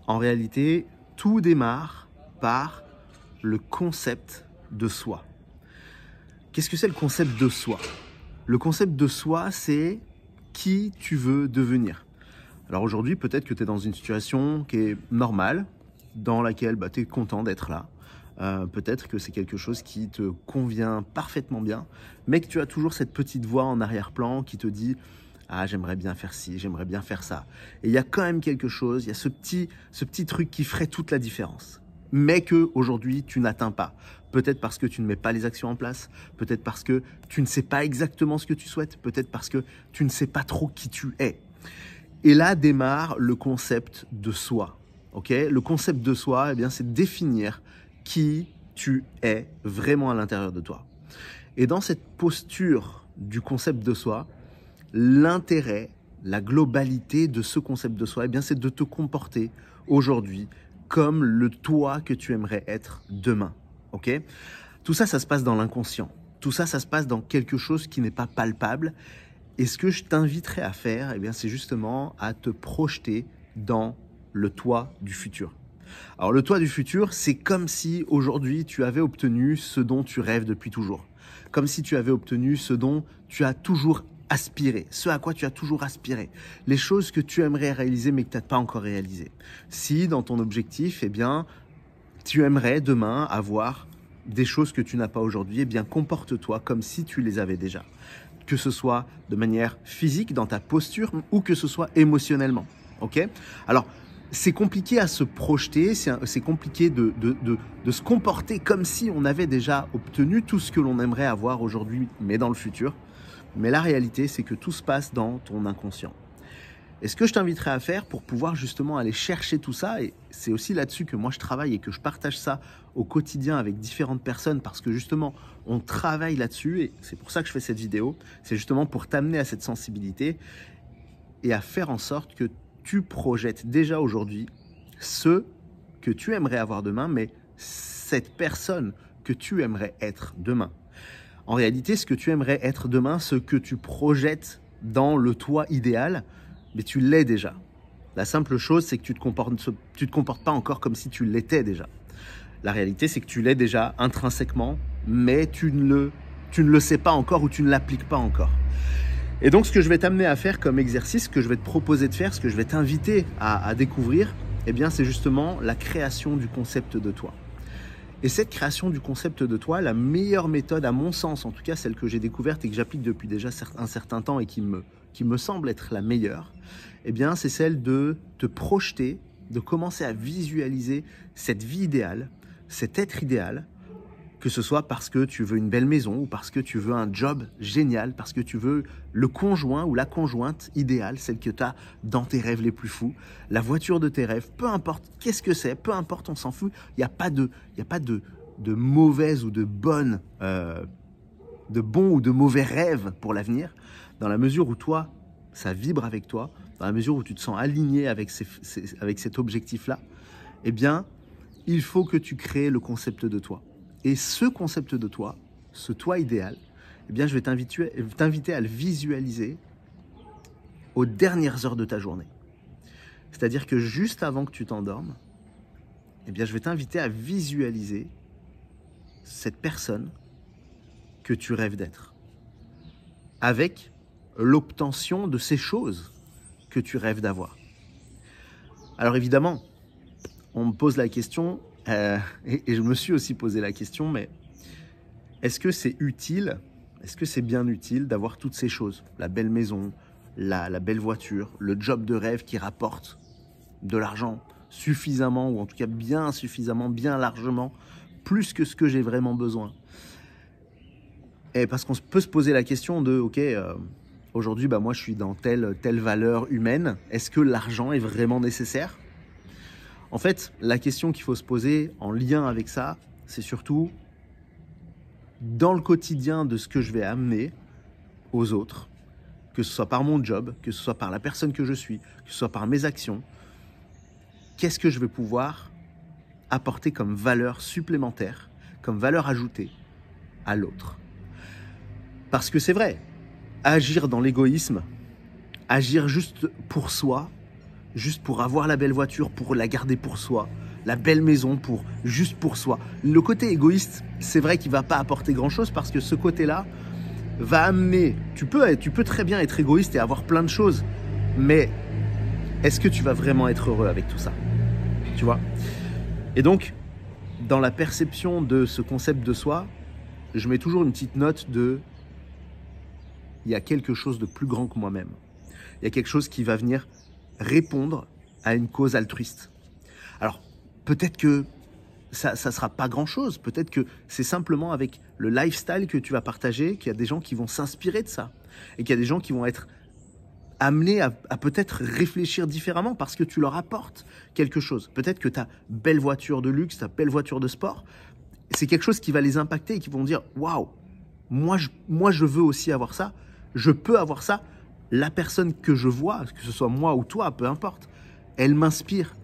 En réalité, tout démarre par le concept de soi. Qu'est-ce que c'est le concept de soi? Le concept de soi, c'est qui tu veux devenir. Alors aujourd'hui, peut-être que tu es dans une situation qui est normale, dans laquelle tu es content d'être là. Peut-être que c'est quelque chose qui te convient parfaitement bien, mais que tu as toujours cette petite voix en arrière-plan qui te dit « Ah, j'aimerais bien faire ci, j'aimerais bien faire ça. » Et il y a quand même quelque chose, il y a ce petit truc qui ferait toute la différence, mais qu'aujourd'hui, tu n'atteins pas. Peut-être parce que tu ne mets pas les actions en place, peut-être parce que tu ne sais pas exactement ce que tu souhaites, peut-être parce que tu ne sais pas trop qui tu es. Et là démarre le concept de soi. Okay, le concept de soi, c'est définir qui tu es vraiment à l'intérieur de toi. Et dans cette posture du concept de soi, l'intérêt, la globalité de ce concept de soi, c'est de te comporter aujourd'hui comme le toi que tu aimerais être demain. Okay, tout ça, ça se passe dans l'inconscient. Tout ça, ça se passe dans quelque chose qui n'est pas palpable. Et ce que je t'inviterai à faire, c'est justement à te projeter dans le toi du futur. Alors le toi du futur, c'est comme si aujourd'hui tu avais obtenu ce dont tu rêves depuis toujours. Comme si tu avais obtenu ce dont tu as toujours aspiré, ce à quoi tu as toujours aspiré. Les choses que tu aimerais réaliser mais que tu n'as pas encore réalisées. Si dans ton objectif, tu aimerais demain avoir des choses que tu n'as pas aujourd'hui, comporte-toi comme si tu les avais déjà. Que ce soit de manière physique, dans ta posture, ou que ce soit émotionnellement. Okay, alors, c'est compliqué à se projeter, c'est compliqué de se comporter comme si on avait déjà obtenu tout ce que l'on aimerait avoir aujourd'hui, mais dans le futur. Mais la réalité, c'est que tout se passe dans ton inconscient. Et ce que je t'inviterai à faire pour pouvoir justement aller chercher tout ça, et c'est aussi là-dessus que moi je travaille et que je partage ça au quotidien avec différentes personnes parce que justement on travaille là-dessus et c'est pour ça que je fais cette vidéo, c'est justement pour t'amener à cette sensibilité et à faire en sorte que tu projettes déjà aujourd'hui ce que tu aimerais avoir demain, mais cette personne que tu aimerais être demain. En réalité, ce que tu aimerais être demain, ce que tu projettes dans le toi idéal, mais tu l'es déjà. La simple chose, c'est que tu te comportes pas encore comme si tu l'étais déjà. La réalité, c'est que tu l'es déjà intrinsèquement, mais tu ne le sais pas encore ou tu ne l'appliques pas encore. Et donc, ce que je vais t'amener à faire comme exercice, ce que je vais te proposer de faire, ce que je vais t'inviter à découvrir, c'est justement la création du concept de toi. Et cette création du concept de toi, la meilleure méthode, à mon sens, en tout cas celle que j'ai découverte et que j'applique depuis déjà un certain temps et qui me semble être la meilleure, c'est celle de te projeter, de commencer à visualiser cette vie idéale, cet être idéal, que ce soit parce que tu veux une belle maison ou parce que tu veux un job génial, parce que tu veux le conjoint ou la conjointe idéale, celle que tu as dans tes rêves les plus fous, la voiture de tes rêves, peu importe qu'est-ce que c'est, peu importe, on s'en fout, il n'y a pas de mauvaise ou de bonne, de bons ou de mauvais rêves pour l'avenir, dans la mesure où toi, ça vibre avec toi, dans la mesure où tu te sens aligné avec cet objectif-là, il faut que tu crées le concept de toi. Et ce concept de toi, ce toi idéal, je vais t'inviter à le visualiser aux dernières heures de ta journée. C'est-à-dire que juste avant que tu t'endormes, je vais t'inviter à visualiser cette personne que tu rêves d'être, avec l'obtention de ces choses que tu rêves d'avoir. Alors évidemment, on me pose la question, et je me suis aussi posé la question, mais est-ce que c'est utile, est-ce que c'est bien utile d'avoir toutes ces choses? La belle maison, la belle voiture, le job de rêve qui rapporte de l'argent suffisamment, ou en tout cas bien suffisamment, bien largement, plus que ce que j'ai vraiment besoin. Et parce qu'on peut se poser la question de, aujourd'hui, moi je suis dans telle valeur humaine, est-ce que l'argent est vraiment nécessaire? En fait, la question qu'il faut se poser en lien avec ça, c'est surtout dans le quotidien de ce que je vais amener aux autres, que ce soit par mon job, que ce soit par la personne que je suis, que ce soit par mes actions, qu'est-ce que je vais pouvoir apporter comme valeur supplémentaire, comme valeur ajoutée à l'autre. Parce que c'est vrai, agir dans l'égoïsme, agir juste pour soi, juste pour avoir la belle voiture, pour la garder pour soi, la belle maison juste pour soi. Le côté égoïste, c'est vrai qu'il ne va pas apporter grand-chose parce que ce côté-là va amener... Tu peux très bien être égoïste et avoir plein de choses, mais est-ce que tu vas vraiment être heureux avec tout ça? Tu vois? Et donc, dans la perception de ce concept de soi, je mets toujours une petite note de « il y a quelque chose de plus grand que moi-même ». Il y a quelque chose qui va venir répondre à une cause altruiste. Alors, peut-être que ça ne sera pas grand-chose. Peut-être que c'est simplement avec le lifestyle que tu vas partager qu'il y a des gens qui vont s'inspirer de ça. Et qu'il y a des gens qui vont être amenés à peut-être réfléchir différemment parce que tu leur apportes quelque chose. Peut-être que ta belle voiture de luxe, ta belle voiture de sport, c'est quelque chose qui va les impacter et qui vont dire « Waouh, moi je veux aussi avoir ça. Je peux avoir ça. » La personne que je vois, que ce soit moi ou toi, peu importe, elle m'inspire.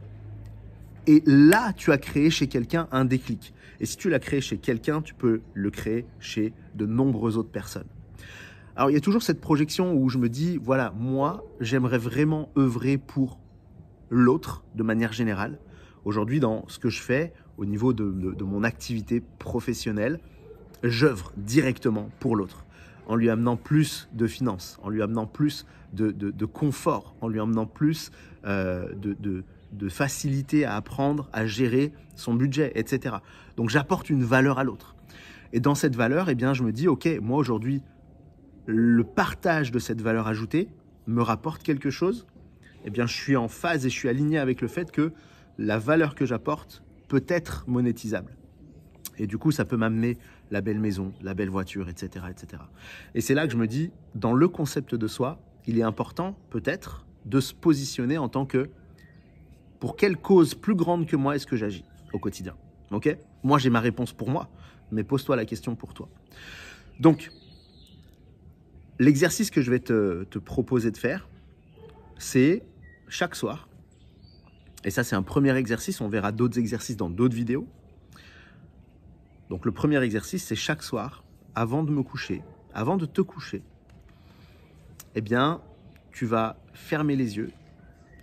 Et là, tu as créé chez quelqu'un un déclic. Et si tu l'as créé chez quelqu'un, tu peux le créer chez de nombreuses autres personnes. Alors, il y a toujours cette projection où je me dis, voilà, moi, j'aimerais vraiment œuvrer pour l'autre de manière générale. Aujourd'hui, dans ce que je fais, au niveau de mon activité professionnelle, j'œuvre directement pour l'autre, en lui amenant plus de finances, en lui amenant plus de confort, en lui amenant plus de facilité à apprendre, à gérer son budget, etc. Donc j'apporte une valeur à l'autre. Et dans cette valeur, eh bien, je me dis, ok, moi aujourd'hui, le partage de cette valeur ajoutée me rapporte quelque chose. Eh bien, je suis en phase et je suis aligné avec le fait que la valeur que j'apporte peut être monétisable. Et du coup, ça peut m'amener la belle maison, la belle voiture, etc., etc. Et c'est là que je me dis, dans le concept de soi, il est important peut-être de se positionner en tant que pour quelle cause plus grande que moi est-ce que j'agis au quotidien. Ok ? Moi, j'ai ma réponse pour moi, mais pose-toi la question pour toi. Donc, l'exercice que je vais te proposer de faire, c'est chaque soir, et ça c'est un premier exercice, on verra d'autres exercices dans d'autres vidéos. Donc le premier exercice, c'est chaque soir, avant de me coucher, avant de te coucher, eh bien, tu vas fermer les yeux,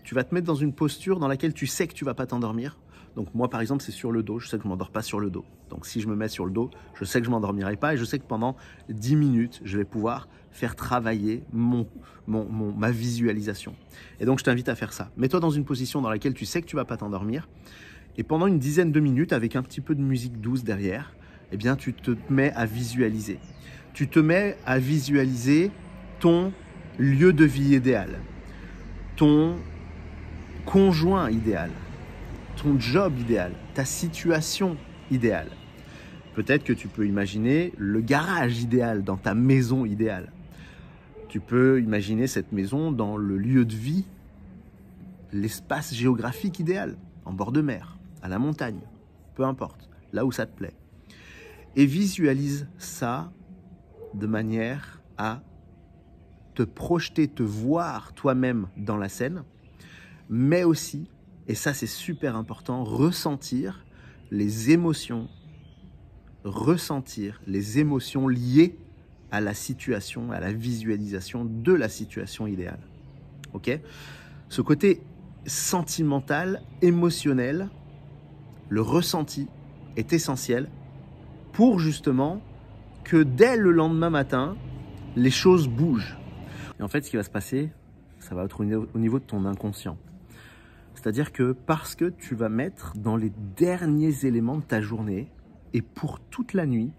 tu vas te mettre dans une posture dans laquelle tu sais que tu ne vas pas t'endormir. Donc moi, par exemple, c'est sur le dos, je sais que je ne m'endors pas sur le dos. Donc si je me mets sur le dos, je sais que je ne m'endormirai pas et je sais que pendant 10 minutes, je vais pouvoir faire travailler ma visualisation. Et donc, je t'invite à faire ça. Mets-toi dans une position dans laquelle tu sais que tu ne vas pas t'endormir et pendant une dizaine de minutes, avec un petit peu de musique douce derrière, eh bien, tu te mets à visualiser. Tu te mets à visualiser ton lieu de vie idéal, ton conjoint idéal, ton job idéal, ta situation idéale. Peut-être que tu peux imaginer le garage idéal dans ta maison idéale. Tu peux imaginer cette maison dans le lieu de vie, l'espace géographique idéal, en bord de mer, à la montagne, peu importe, là où ça te plaît. Et visualise ça de manière à te projeter, te voir toi-même dans la scène, mais aussi, et ça c'est super important, ressentir les émotions liées à la situation, à la visualisation de la situation idéale. Ok ? Ce côté sentimental, émotionnel, le ressenti est essentiel pour justement que dès le lendemain matin, les choses bougent. Et en fait, ce qui va se passer, ça va être au niveau de ton inconscient. C'est-à-dire que parce que tu vas mettre dans les derniers éléments de ta journée et pour toute la nuit,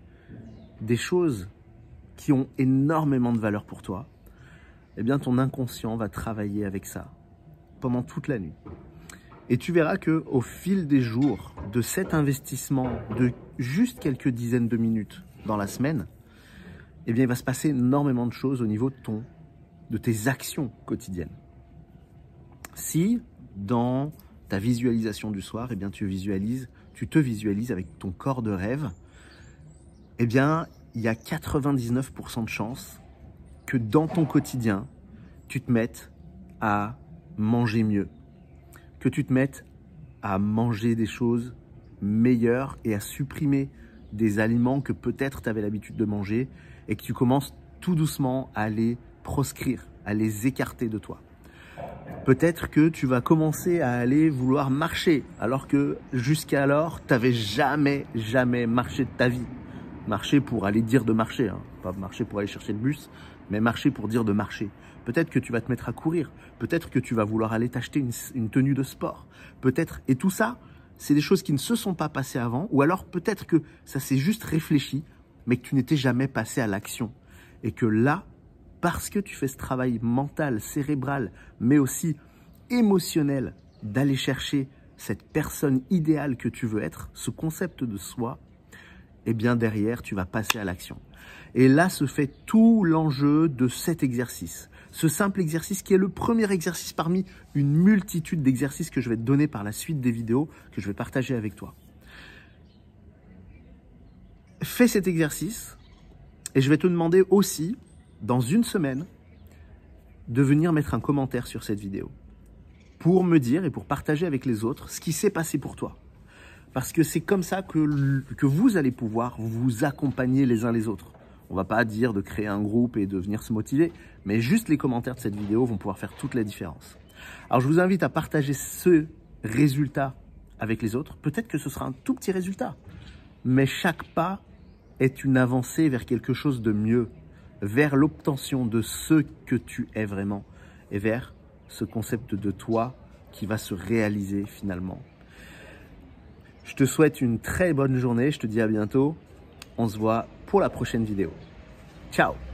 des choses qui ont énormément de valeur pour toi, eh bien ton inconscient va travailler avec ça pendant toute la nuit. Et tu verras qu'au fil des jours de cet investissement de juste quelques dizaines de minutes dans la semaine, eh bien il va se passer énormément de choses au niveau de tes actions quotidiennes. Si dans ta visualisation du soir, eh bien tu te visualises avec ton corps de rêve, eh bien il y a 99% de chances que dans ton quotidien, tu te mettes à manger mieux, que tu te mettes à manger des choses meilleures et à supprimer des aliments que peut-être tu avais l'habitude de manger et que tu commences tout doucement à les proscrire, à les écarter de toi. Peut-être que tu vas commencer à aller vouloir marcher, alors que jusqu'alors, tu n'avais jamais marché de ta vie. Marcher pour aller dire de marcher, hein. Pas marcher pour aller chercher le bus, mais marcher pour dire de marcher. Peut-être que tu vas te mettre à courir, peut-être que tu vas vouloir aller t'acheter une tenue de sport, peut-être. Et tout ça, c'est des choses qui ne se sont pas passées avant, ou alors peut-être que ça s'est juste réfléchi, mais que tu n'étais jamais passé à l'action. Et que là, parce que tu fais ce travail mental, cérébral, mais aussi émotionnel, d'aller chercher cette personne idéale que tu veux être, ce concept de soi, eh bien derrière, tu vas passer à l'action. Et là se fait tout l'enjeu de cet exercice. Ce simple exercice qui est le premier exercice parmi une multitude d'exercices que je vais te donner par la suite des vidéos que je vais partager avec toi. Fais cet exercice et je vais te demander aussi, dans une semaine, de venir mettre un commentaire sur cette vidéo pour me dire et pour partager avec les autres ce qui s'est passé pour toi. Parce que c'est comme ça que vous allez pouvoir vous accompagner les uns les autres. On ne va pas dire de créer un groupe et de venir se motiver, mais juste les commentaires de cette vidéo vont pouvoir faire toute la différence. Alors je vous invite à partager ce résultat avec les autres. Peut-être que ce sera un tout petit résultat, mais chaque pas est une avancée vers quelque chose de mieux, vers l'obtention de ce que tu es vraiment et vers ce concept de toi qui va se réaliser finalement. Je te souhaite une très bonne journée, je te dis à bientôt. On se voit pour la prochaine vidéo. Ciao!